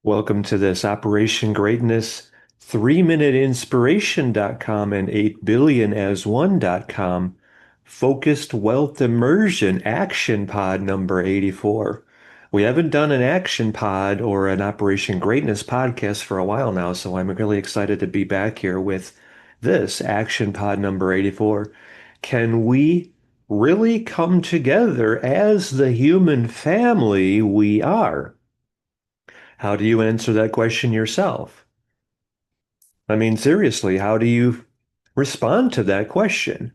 Welcome to this Operation Greatness 3-minute inspiration.com and 8billion-as-one.com focused wealth immersion action pod number 84. We haven't done an action pod or an Operation Greatness podcast for a while now, so I'm really excited to be back here with this action pod number 84. Can we really come together as the human family we are? How do you answer that question yourself? I mean, seriously, how do you respond to that question?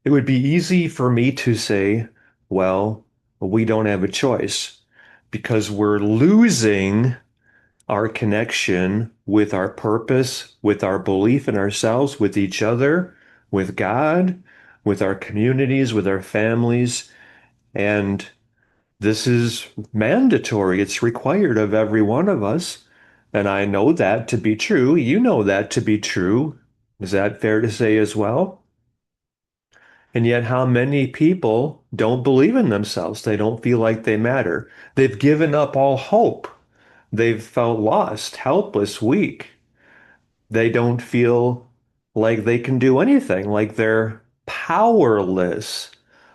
It would be easy for me to say, well, we don't have a choice because we're losing our connection with our purpose, with our belief in ourselves, with each other, with God, with our communities, with our families. And this is mandatory. It's required of every one of us. And I know that to be true. You know that to be true. Is that fair to say as well? And yet, how many people don't believe in themselves? They don't feel like they matter. They've given up all hope. They've felt lost, helpless, weak. They don't feel like they can do anything, like they're powerless.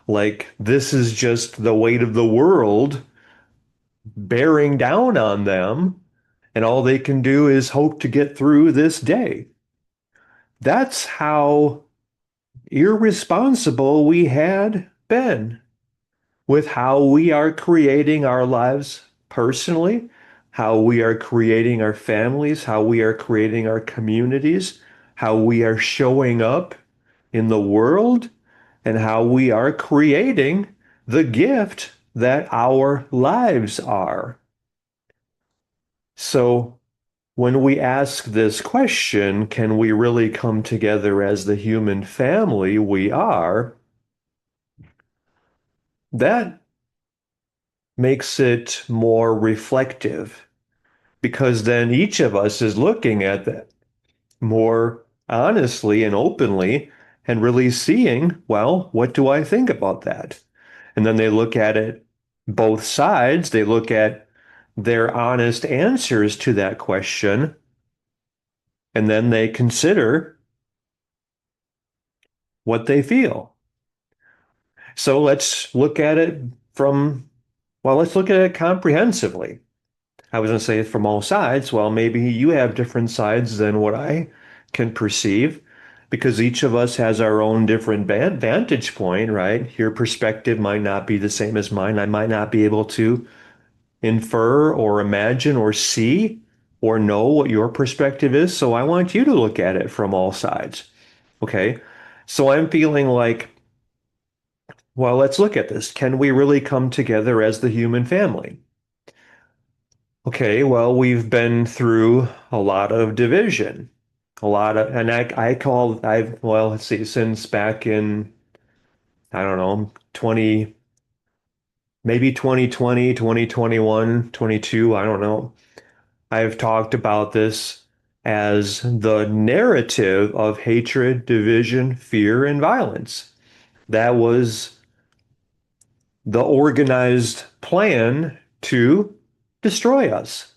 Like this is just the weight of the world bearing down on them, and all they can do is hope to get through this day. That's how irresponsible we had been with how we are creating our lives personally, how we are creating our families, how we are creating our communities, how we are showing up in the world, and how we are creating the gift that our lives are. So, when we ask this question, can we really come together as the human family we are? That makes it more reflective because then each of us is looking at that more honestly and openly and really seeing, well, what do I think about that? And then they look at it both sides. They look at their honest answers to that question, and then they consider what they feel. So let's look at it from, well, let's look at it comprehensively. I was going to say from all sides. Well, maybe you have different sides than what I can perceive because each of us has our own different vantage point, right? Your perspective might not be the same as mine. I might not be able to infer or imagine or see or know what your perspective is. So I want you to look at it from all sides. Okay. So I'm feeling like, well, let's look at this. Can we really come together as the human family? Okay, well, we've been through a lot of division, a lot of, and well, let's see, since back in, I don't know, 20, maybe 2020, 2021, 22, I don't know. I've talked about this as the narrative of hatred, division, fear, and violence. That was the organized plan to destroy us.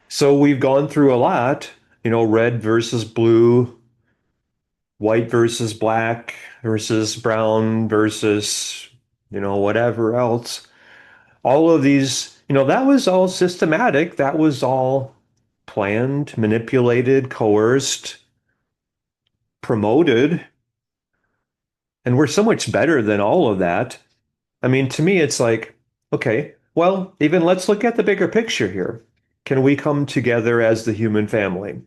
So we've gone through a lot, red versus blue, white versus black versus brown versus, whatever else. All of these, that was all systematic. That was all planned, manipulated, coerced, promoted. And we're so much better than all of that. I mean, to me, it's like, okay, well, even let's look at the bigger picture here. Can we come together as the human family?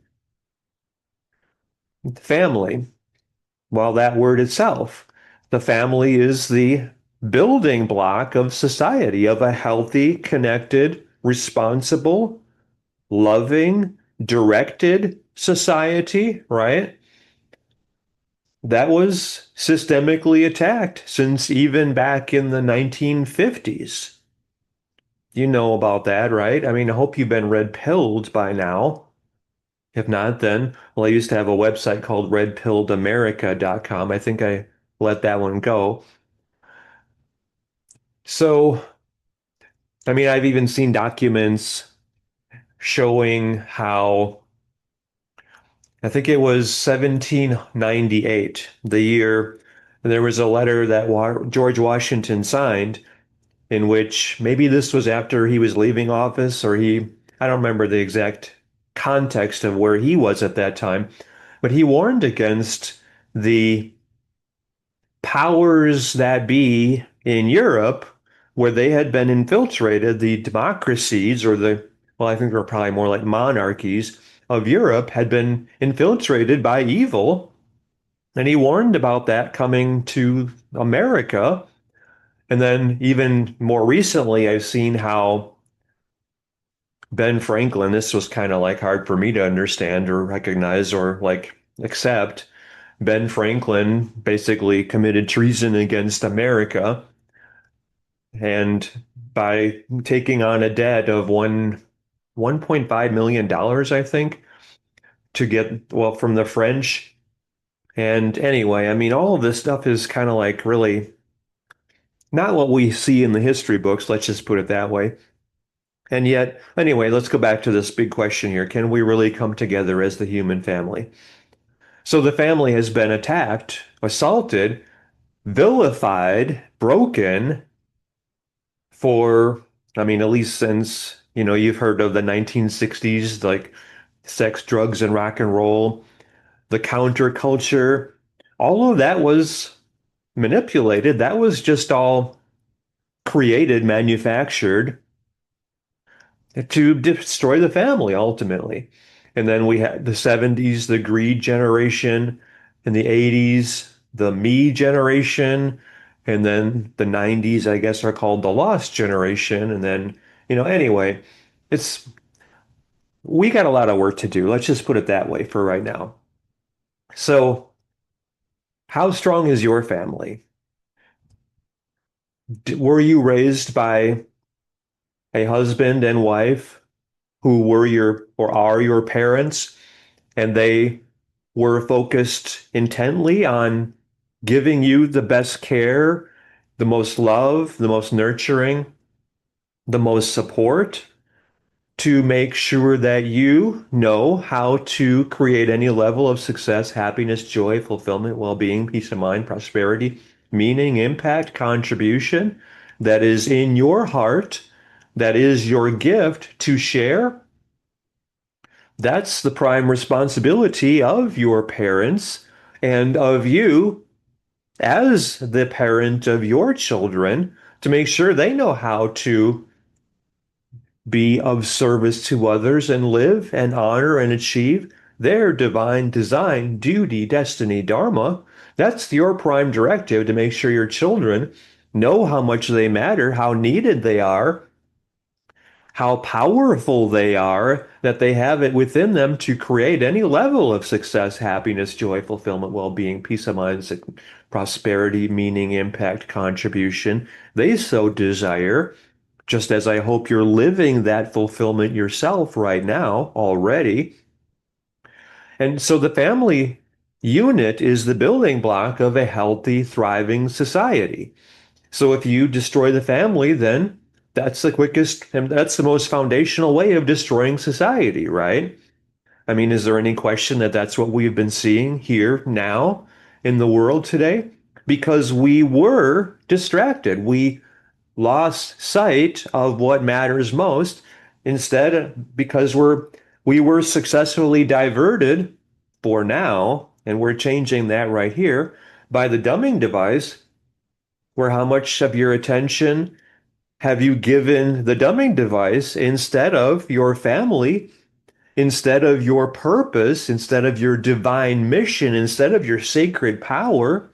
Family, well, that word itself, the family is the building block of society, of a healthy, connected, responsible, loving, directed society, right? That was systemically attacked since even back in the 1950s. You know about that, right? I mean, I hope you've been red-pilled by now. If not, then, well, I used to have a website called redpilledamerica.com. I think I let that one go. So I mean, I've even seen documents showing how I think it was 1798, the year there was a letter that George Washington signed in which maybe this was after he was leaving office or I don't remember the exact context of where he was at that time, but he warned against the powers that be in Europe where they had been infiltrated, the democracies or well, I think they're probably more like monarchies of Europe had been infiltrated by evil. And he warned about that coming to America. And then even more recently, I've seen how Ben Franklin, this was kind of like hard for me to understand or recognize or like accept. Ben Franklin basically committed treason against America and by taking on a debt of $1.5 million, I think, to get, well, from the French. And anyway, I mean, all of this stuff is kind of like really not what we see in the history books, let's just put it that way. And yet, anyway, let's go back to this big question here. Can we really come together as the human family? So the family has been attacked, assaulted, vilified, broken for, I mean, at least since, you've heard of the 1960s, like sex, drugs, and rock and roll, the counterculture. All of that was manipulated. That was just all created, manufactured to destroy the family ultimately. And then we had the 70s, the greed generation, in the 80s, the me generation, and then the 90s, I guess, are called the lost generation. And then, anyway, it's we got a lot of work to do. Let's just put it that way for right now. So, how strong is your family? Were you raised by a husband and wife who were your or are your parents, and they were focused intently on giving you the best care, the most love, the most nurturing, the most support to make sure that you know how to create any level of success, happiness, joy, fulfillment, well-being, peace of mind, prosperity, meaning, impact, contribution that is in your heart, that is your gift to share. That's the prime responsibility of your parents and of you as the parent of your children to make sure they know how to be of service to others and live and honor and achieve their divine design, duty, destiny, dharma. That's your prime directive to make sure your children know how much they matter, how needed they are, how powerful they are, that they have it within them to create any level of success, happiness, joy, fulfillment, well-being, peace of mind, prosperity, meaning, impact, contribution. They so desire, just as I hope you're living that fulfillment yourself right now already. And so the family unit is the building block of a healthy, thriving society. So if you destroy the family, then that's the quickest and that's the most foundational way of destroying society, right? I mean, is there any question that that's what we've been seeing here now in the world today? Because we were distracted. We lost sight of what matters most instead because we were successfully diverted for now, and we're changing that right here by the dumbing device, where how much of your attention have you given the dumbing device instead of your family, instead of your purpose, instead of your divine mission, instead of your sacred power?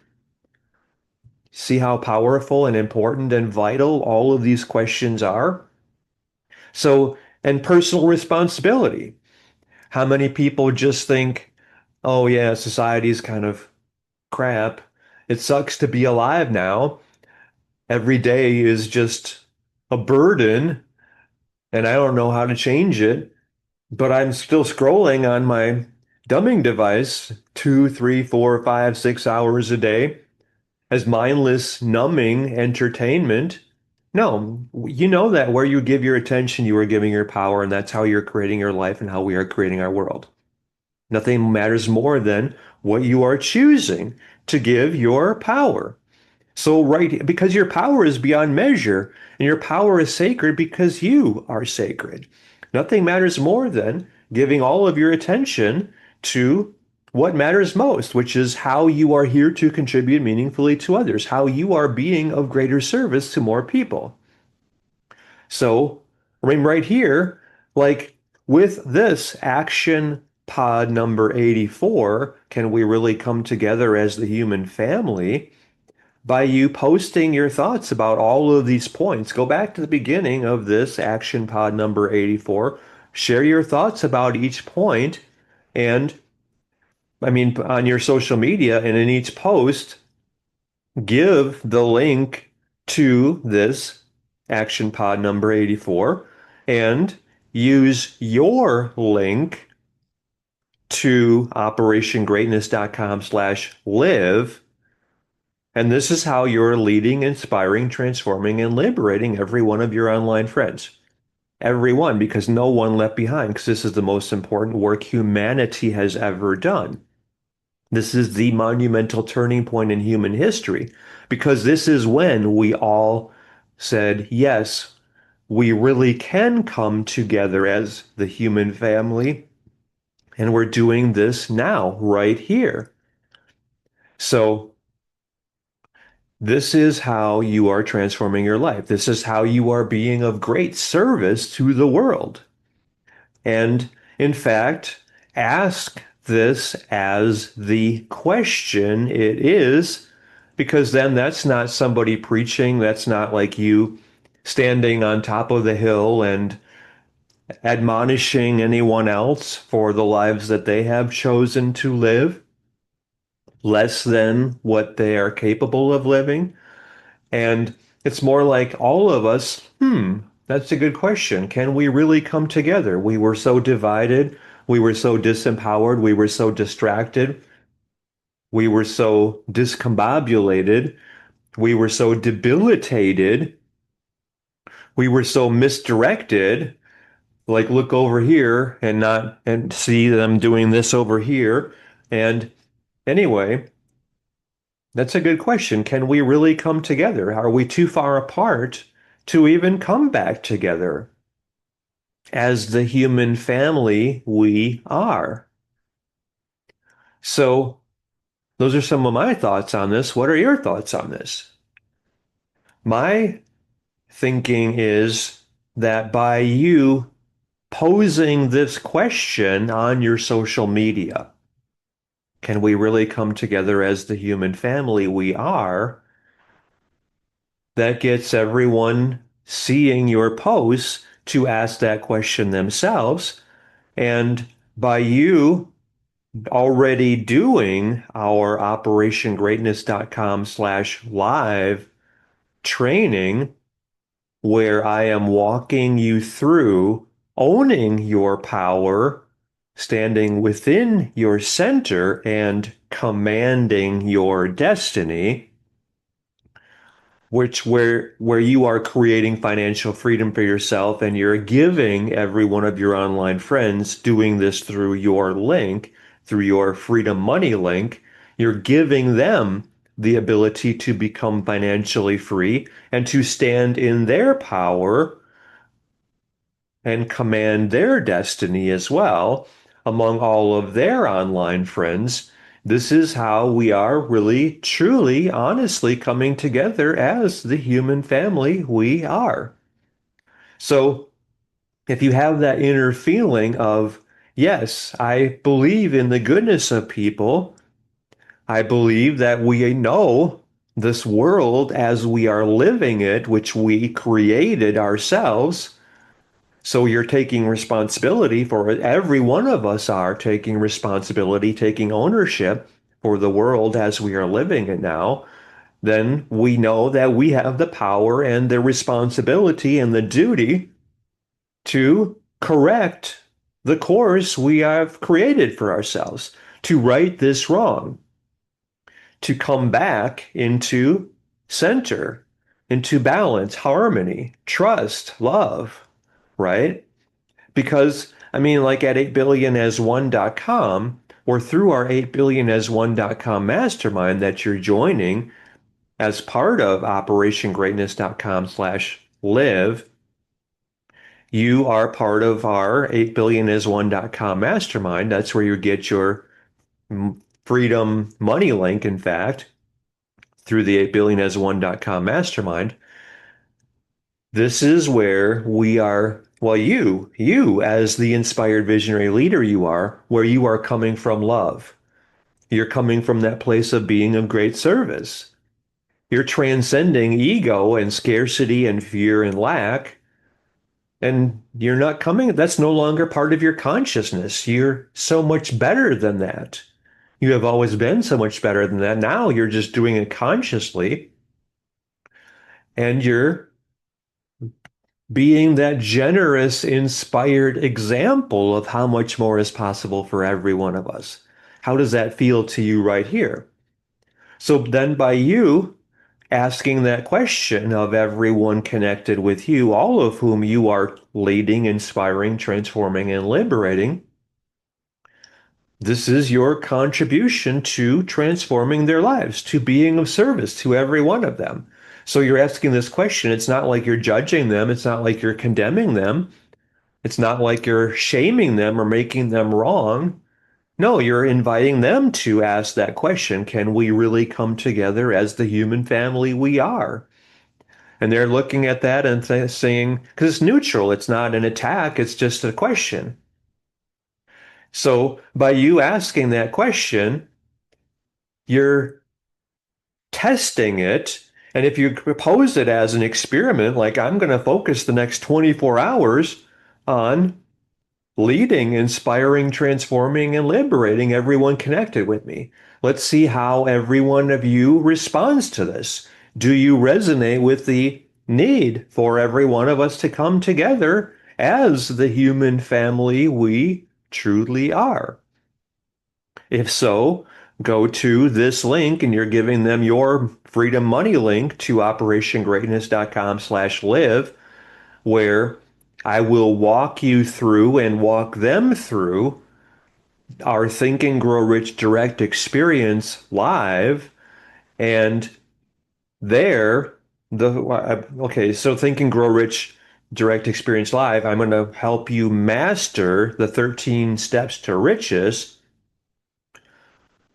See how powerful and important and vital all of these questions are? So, and personal responsibility. How many people just think, oh, yeah, society's kind of crap. It sucks to be alive now. Every day is just a burden, and I don't know how to change it. But I'm still scrolling on my dumbing device 2, 3, 4, 5, 6 hours a day as mindless, numbing entertainment. No, you know that where you give your attention, you are giving your power, and that's how you're creating your life and how we are creating our world. Nothing matters more than what you are choosing to give your power. So, right, because your power is beyond measure, and your power is sacred because you are sacred. Nothing matters more than giving all of your attention to what matters most, which is how you are here to contribute meaningfully to others, how you are being of greater service to more people. So, I mean, right here, like with this action pod number 84, can we really come together as the human family? By you posting your thoughts about all of these points. Go back to the beginning of this action pod number 84. Share your thoughts about each point. And I mean, on your social media and in each post, give the link to this action pod number 84 and use your link to operationgreatness.com/live. And this is how you're leading, inspiring, transforming, and liberating every one of your online friends. Everyone, because no one left behind, because this is the most important work humanity has ever done. This is the monumental turning point in human history, because this is when we all said, yes, we really can come together as the human family, and we're doing this now, right here. So, this is how you are transforming your life. This is how you are being of great service to the world. And in fact, ask this as the question it is, because then that's not somebody preaching. That's not like you standing on top of the hill and admonishing anyone else for the lives that they have chosen to live less than what they are capable of living. And it's more like all of us, that's a good question. Can we really come together? We were so divided. We were so disempowered. We were so distracted. We were so discombobulated. We were so debilitated. We were so misdirected. Like, look over here and not, and see them doing this over here. And anyway, that's a good question. Can we really come together? Are we too far apart to even come back together as the human family we are? So, those are some of my thoughts on this. What are your thoughts on this? My thinking is that by you posing this question on your social media, can we really come together as the human family we are? That gets everyone seeing your posts to ask that question themselves. And by you already doing our operationgreatness.com/live training, where I am walking you through owning your power, standing within your center, and commanding your destiny, where you are creating financial freedom for yourself and you're giving every one of your online friends doing this through your link, through your Freedom Money link, you're giving them the ability to become financially free and to stand in their power and command their destiny as well among all of their online friends. This is how we are really, truly, honestly coming together as the human family we are. So, if you have that inner feeling of, yes, I believe in the goodness of people, I believe that we know this world as we are living it, which we created ourselves. So you're taking responsibility for it. Every one of us are taking responsibility, taking ownership for the world as we are living it now. Then we know that we have the power and the responsibility and the duty to correct the course we have created for ourselves, to right this wrong, to come back into center, into balance, harmony, trust, love, right? Because, I mean, like at 8billionasone.com or through our 8billionasone.com mastermind that you're joining as part of operationgreatness.com/live, you are part of our 8billionasone.com mastermind. That's where you get your freedom money link, in fact, through the 8billionasone.com mastermind. This is where we are, well, you as the inspired visionary leader you are, where you are coming from love. You're coming from that place of being of great service. You're transcending ego and scarcity and fear and lack. And you're not coming, that's no longer part of your consciousness. You're so much better than that. You have always been so much better than that. Now you're just doing it consciously, and you're being that generous, inspired example of how much more is possible for every one of us. How does that feel to you right here? So then by you asking that question of everyone connected with you, all of whom you are leading, inspiring, transforming, and liberating, this is your contribution to transforming their lives, to being of service to every one of them. So you're asking this question. It's not like you're judging them. It's not like you're condemning them. It's not like you're shaming them or making them wrong. No, you're inviting them to ask that question. Can we really come together as the human family we are? And they're looking at that and saying, because it's neutral, it's not an attack, it's just a question. So by you asking that question, you're testing it. And if you propose it as an experiment, like I'm going to focus the next 24 hours on leading, inspiring, transforming, and liberating everyone connected with me. Let's see how every one of you responds to this. Do you resonate with the need for every one of us to come together as the human family we truly are? If so, go to this link and you're giving them your freedom money link to operationgreatness.com/live, where I will walk you through and walk them through our Think and Grow Rich direct experience live. And there, so Think and Grow Rich direct experience live, I'm going to help you master the 13 steps to riches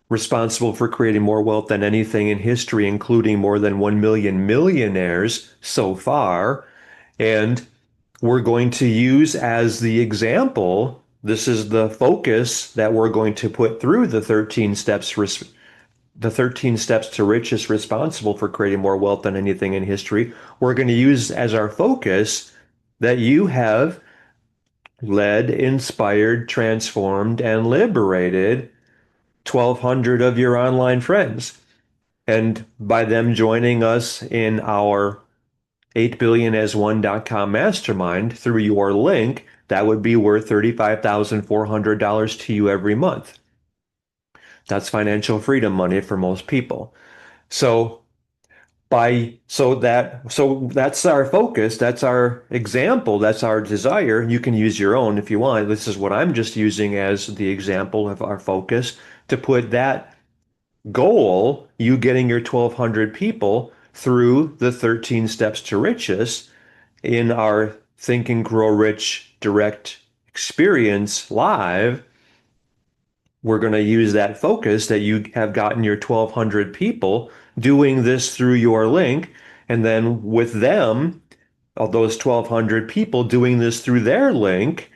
responsible for creating more wealth than anything in history, including more than 1 million millionaires so far. And we're going to use as the example, this is the focus that we're going to put through the 13 steps, the 13 steps to riches responsible for creating more wealth than anything in history. We're going to use as our focus that you have led, inspired, transformed, and liberated 1,200 of your online friends. And by them joining us in our 8billionasone.com mastermind through your link, that would be worth $35,400 to you every month. That's financial freedom money for most people. So that's our focus, that's our example, that's our desire. You can use your own if you want. This is what I'm just using as the example of our focus to put that goal, you getting your 1,200 people through the 13 steps to riches in our Think and Grow Rich direct experience live. We're going to use that focus that you have gotten your 1,200 people doing this through your link, and then with them, of those 1,200 people doing this through their link.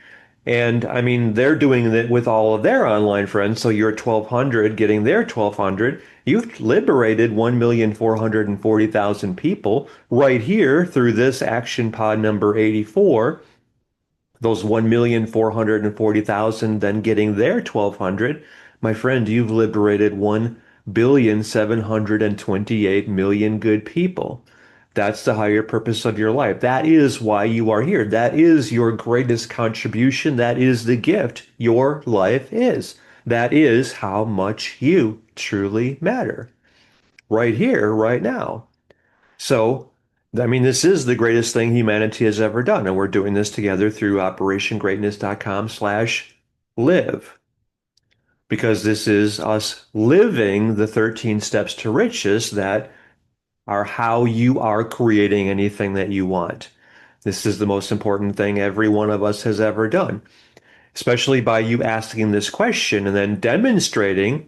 And I mean, they're doing it with all of their online friends. So you're 1,200 getting their 1,200. You've liberated 1,440,000 people right here through this action pod number 84. Those 1,440,000 then getting their 1,200. My friend, you've liberated 1,728,000,000 good people. That's the higher purpose of your life. That is why you are here. That is your greatest contribution. That is the gift your life is. That is how much you truly matter. Right here, right now. So I mean, this is the greatest thing humanity has ever done, and we're doing this together through operationgreatness.com/live, because this is us living the 13 steps to riches that are how you are creating anything that you want. This is the most important thing every one of us has ever done, especially by you asking this question and then demonstrating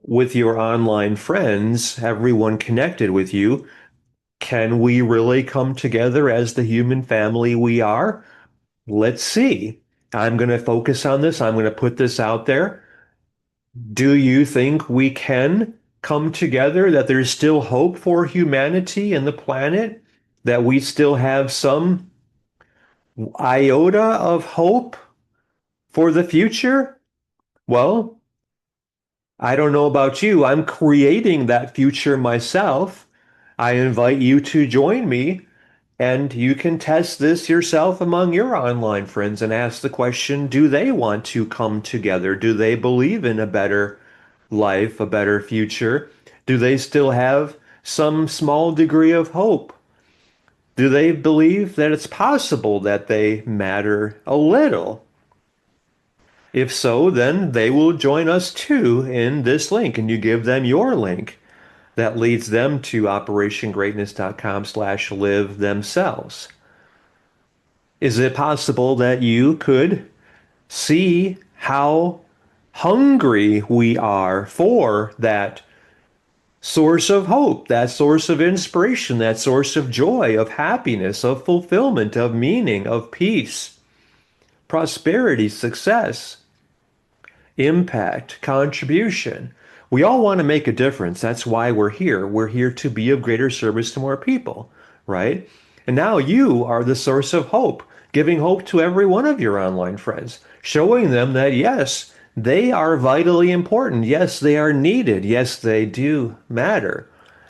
with your online friends, everyone connected with you. Can we really come together as the human family we are? Let's see. I'm going to focus on this. I'm going to put this out there. Do you think we can come together, that there's still hope for humanity and the planet, that we still have some iota of hope for the future? Well, I don't know about you. I'm creating that future myself. I invite you to join me, and you can test this yourself among your online friends and ask the question, do they want to come together? Do they believe in a better life, a better future? Do they still have some small degree of hope? Do they believe that it's possible that they matter a little? If so, then they will join us too in this link, and you give them your link that leads them to operationgreatness.com/live themselves. Is it possible that you could see how hungry we are for that source of hope, that source of inspiration, that source of joy, of happiness, of fulfillment, of meaning, of peace, prosperity, success, impact, contribution? We all want to make a difference. That's why we're here. We're here to be of greater service to more people, right? And now you are the source of hope, giving hope to every one of your online friends, showing them that yes, they are vitally important. Yes, they are needed. Yes, they do matter.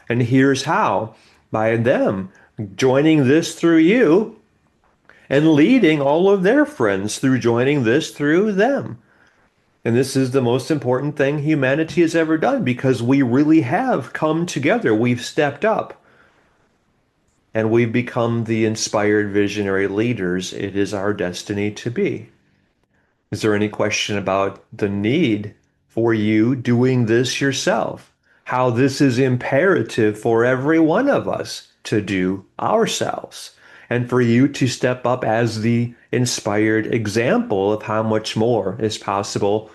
And here's how: by them joining this through you and leading all of their friends through joining this through them. And this is the most important thing humanity has ever done, because we really have come together. We've stepped up and we've become the inspired visionary leaders it is our destiny to be. Is there any question about the need for you doing this yourself? How this is imperative for every one of us to do ourselves, and for you to step up as the inspired example of how much more is possible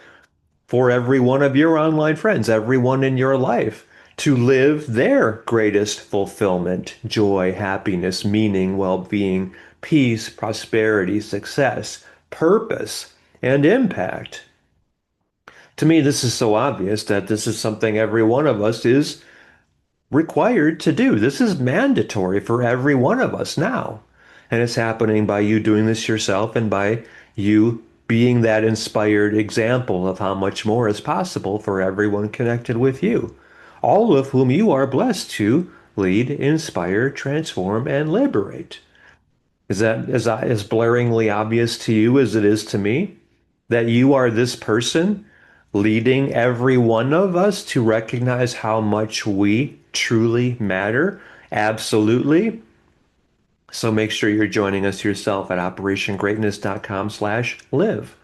for every one of your online friends, everyone in your life, to live their greatest fulfillment, joy, happiness, meaning, well-being, peace, prosperity, success, purpose, and impact. To me, this is so obvious that this is something every one of us is required to do. This is mandatory for every one of us now. And it's happening by you doing this yourself and by you being that inspired example of how much more is possible for everyone connected with you, all of whom you are blessed to lead, inspire, transform, and liberate. Is that as blaringly obvious to you as it is to me? That you are this person leading every one of us to recognize how much we truly matter? Absolutely. So make sure you're joining us yourself at operationgreatness.com/live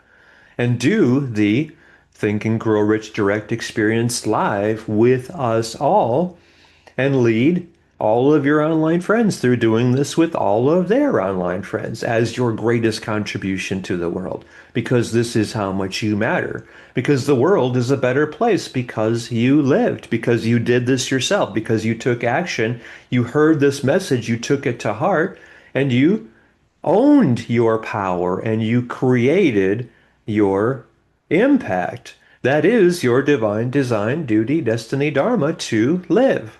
and do the Think and Grow Rich Direct Experience live with us all, and lead all of your online friends through doing this with all of their online friends as your greatest contribution to the world, because this is how much you matter, because the world is a better place because you lived, because you did this yourself, because you took action, you heard this message, you took it to heart, and you owned your power and you created your impact. That is your divine design, duty, destiny, dharma, to live.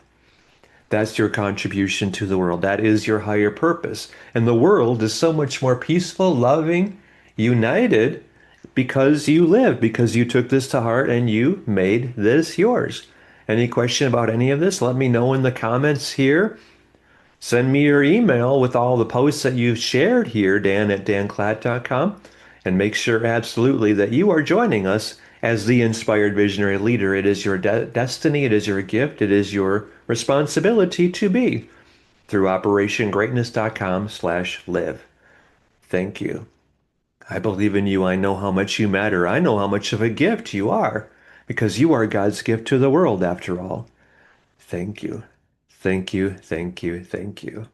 That's your contribution to the world. That is your higher purpose. And the world is so much more peaceful, loving, united, because you live, because you took this to heart and you made this yours. Any question about any of this? Let me know in the comments here. Send me your email with all the posts that you've shared here, dan@danclatt.com, and make sure absolutely that you are joining us as the inspired visionary leader. It is your destiny, it is your gift, it is your responsibility to be. through operationgreatness.com/live. Thank you. I believe in you. I know how much you matter. I know how much of a gift you are because you are God's gift to the world after all. Thank you. Thank you. Thank you. Thank you.